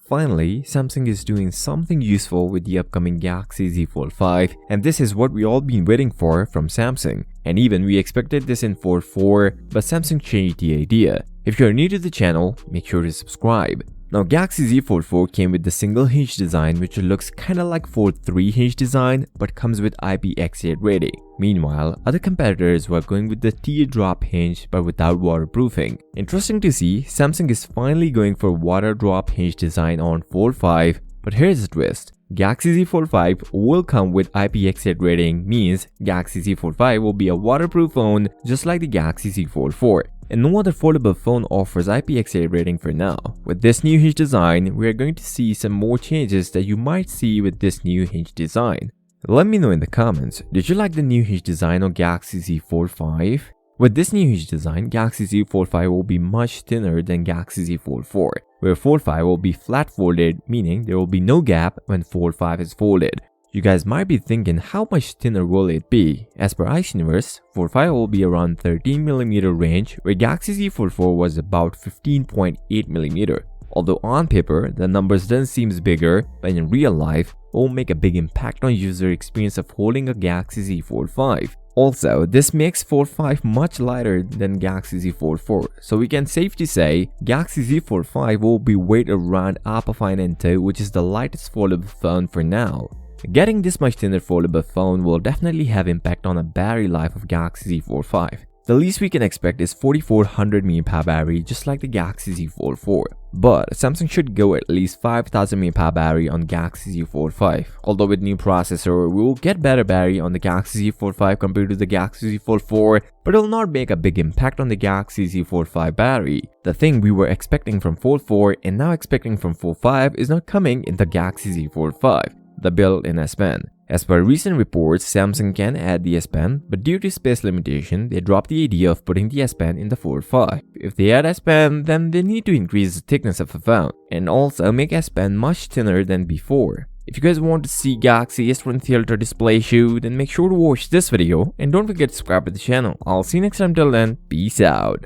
Finally, Samsung is doing something useful with the upcoming Galaxy Z Fold 5, and this is what we all been waiting for from Samsung. And even we expected this in Fold 4, but Samsung changed the idea. If you are new to the channel, make sure to subscribe. Now, Galaxy Z Fold 4 came with the single hinge design, which looks kinda like Fold 3 hinge design but comes with IPX8 rating. Meanwhile, other competitors were going with the teardrop hinge but without waterproofing. Interesting to see, Samsung is finally going for water drop hinge design on Fold 5, but here's the twist. Galaxy Z Fold 5 will come with IPX8 rating, means Galaxy Z Fold 5 will be a waterproof phone just like the Galaxy Z Fold 4. And no other foldable phone offers IPX8 rating for now. With this new hinge design, we are going to see some more changes that you might see with this new hinge design. Let me know in the comments, did you like the new hinge design on Galaxy Z Fold 5? With this new hinge design, Galaxy Z Fold 5 will be much thinner than Galaxy Z Fold 4, where Fold 5 will be flat folded, meaning there will be no gap when Fold 5 is folded. You guys might be thinking, how much thinner will it be? As per Ice Universe, Fold 5 will be around 13mm range, where Galaxy Z Fold 4 was about 15.8mm. Although on paper, the numbers doesn't seem bigger, but in real life, it will make a big impact on user experience of holding a Galaxy Z Fold 5. Also, this makes Fold 5 much lighter than Galaxy Z Fold 4, so we can safely say Galaxy Z Fold 5 will be weighed around Alpha Fine N2, which is the lightest foldable phone for now. Getting this much thinner foldable phone will definitely have impact on the battery life of Galaxy Z Fold 5. The least we can expect is 4400 mAh battery just like the Galaxy Z Fold 4. But Samsung should go at least 5000 mAh battery on Galaxy Z Fold 5. Although with new processor, we will get better battery on the Galaxy Z Fold 5 compared to the Galaxy Z Fold 4, but it will not make a big impact on the Galaxy Z Fold 5 battery. The thing we were expecting from Fold 4 and now expecting from Fold 5 is not coming in the Galaxy Z Fold 5. The built-in S Pen. As per recent reports, Samsung can add the S Pen, but due to space limitation, they dropped the idea of putting the S Pen in the Fold 5. If they add S Pen, then they need to increase the thickness of the phone, and also make S Pen much thinner than before. If you guys want to see Galaxy S23 Ultra display issue, then make sure to watch this video, and don't forget to subscribe to the channel. I'll see you next time. Till then, peace out.